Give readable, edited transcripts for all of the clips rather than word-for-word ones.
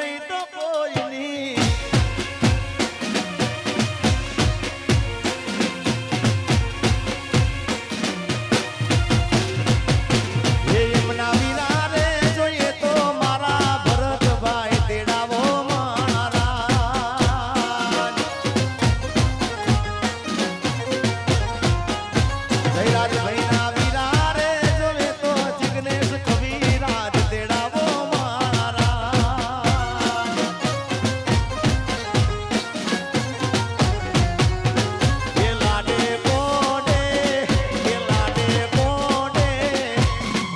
નહીં તો કોઈની. એ એમના વિના રે જોઈએ તો મારા ભરતભાઈ તેડાવો મારા. જયરાજભાઈ ના વિના રે જોઈએ તો જિગ્નેશ કવિરાજ તેડાવો મારા. એ લાડે પોડે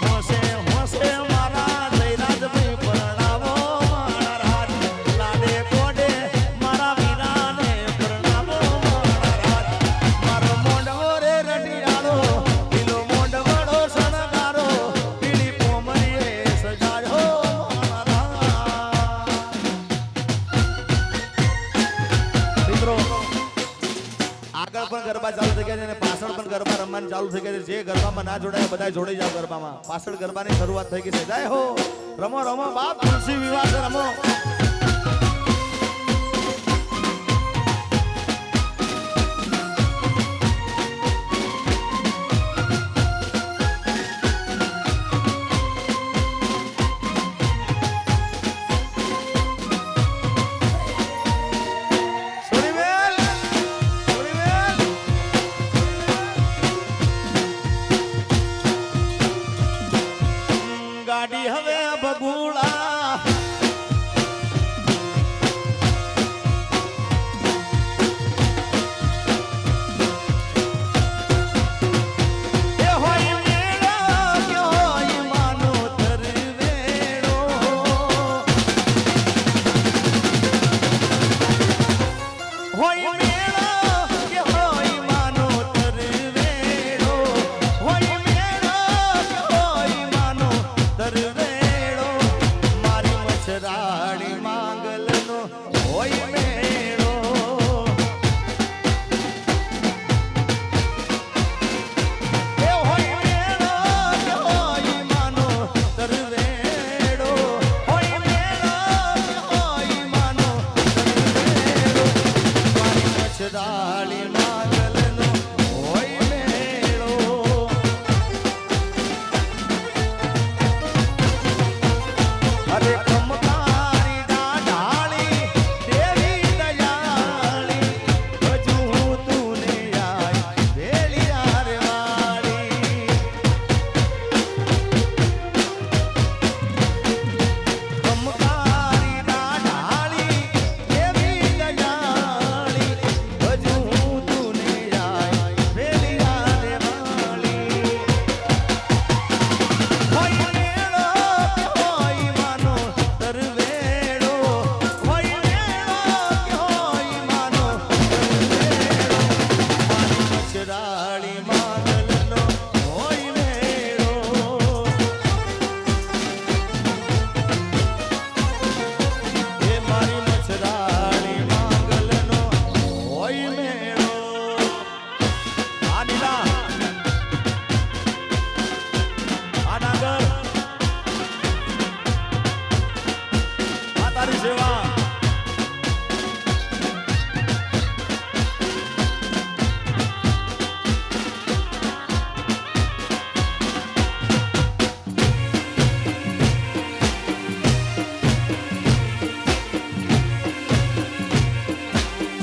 હોશે હોશે મારા જયરાજભાઈ પરણાવો મારા. લાડે પોડે મારા વીરાને પરણાવો મારા. મારો મોંડવો રે રડિયાળો પીલો મોંડવડો શણગારો પીળી પોમરીએ સજાયો મારા. મિત્રો આગળ પણ ગરબા ચાલુ થઈ ગયા છે અને પાછળ પણ ગરબા રમવાનું ચાલુ થઈ ગયા છે. જે ગરબામાં ના જોડાય બધા જોડાઈ જાવ ગરબામાં. પાછળ ગરબાની શરૂઆત થઈ ગઈ છે. જય હો. રમો રમો બાપ, તુલસી વિવાહ છે, રમો. સોરીવેલ, સોરીવેલ. ગાડી હવે બગુડા એ હોય મેળા કે હોય માનો તરવેડો. હોય મેળા કે હોય માનો તરવેડો. હોય મેળા કે હોય માનો તરવેડો. મારી મચ્છરાણી માંગલનો હોય મેળો. એ હોય મેળા કે હોય માનો તરવેડો. હોય મેળા કે હોય માનો તરવેડો. મારી મચ્છરાણી માંગલનો હોય મેળો. અરે ખમકારી ડાઢાળી દેવી દયાળી હજુ તું ને આય વેલી હારે વાળી. ખમકારી ડાઢાળી દેવી દયાળી હજુ તું ને આય વેલી હારે વાળી. હોય મેળો કે હોય માનો તરવેડો. હોય મેળો કે હોય માનો તરવેડો. મારી મચ્છરાણી માંગલનો હોય મેળો. એ મારી મચ્છરાણી માંગલનો હોય મેળો. આ નીલા, આ નાગર, આ તારી સેવા.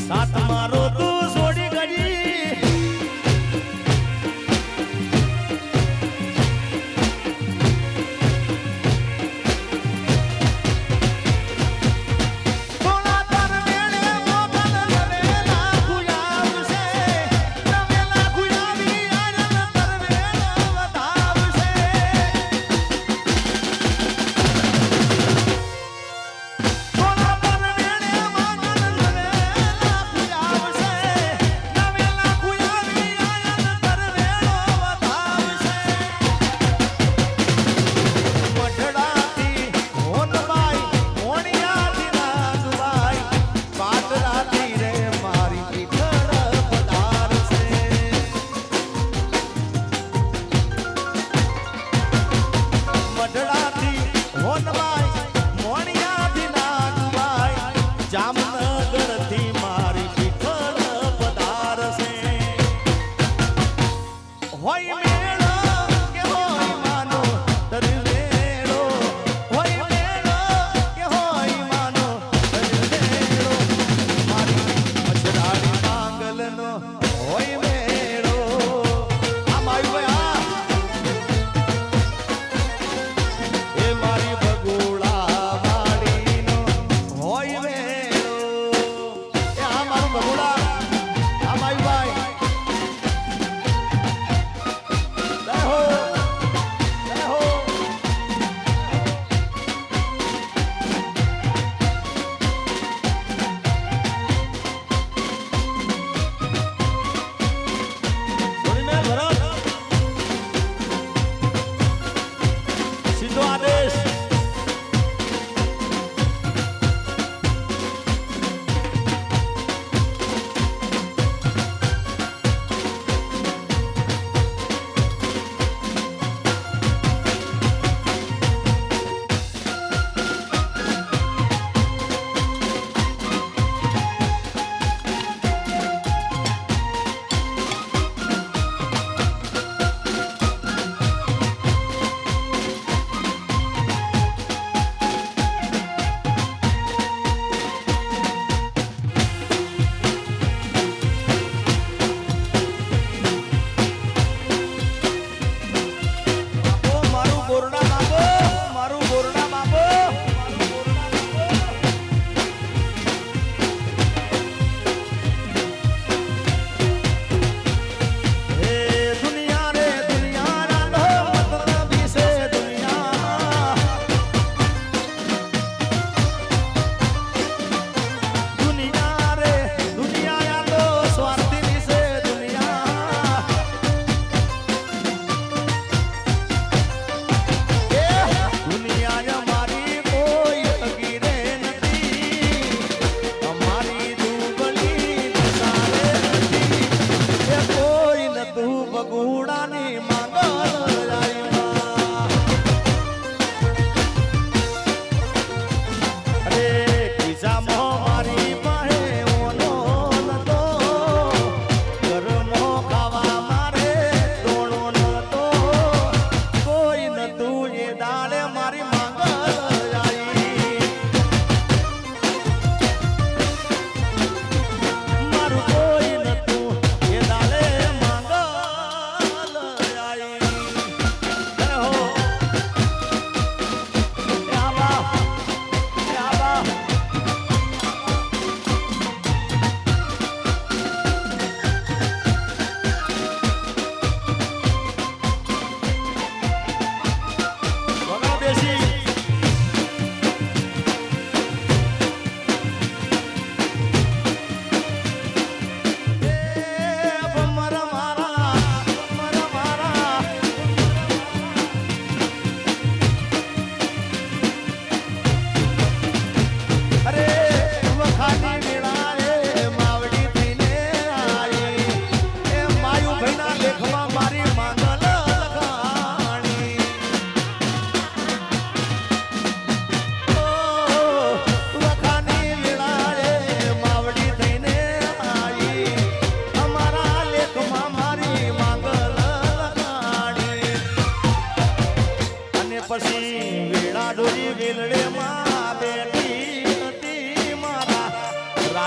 સાત મારો તું છોડી ગઈ.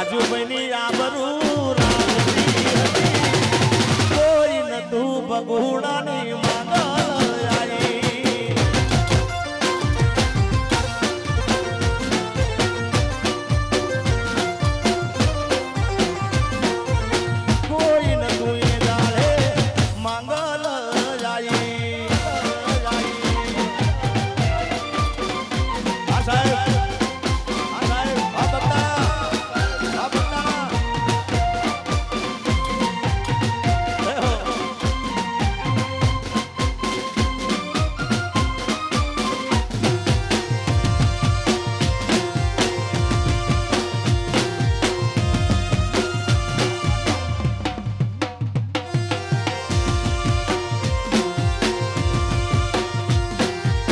રાજુભાઈની આબરૂ રાખતી હતી કોઈ નતું બગુડાની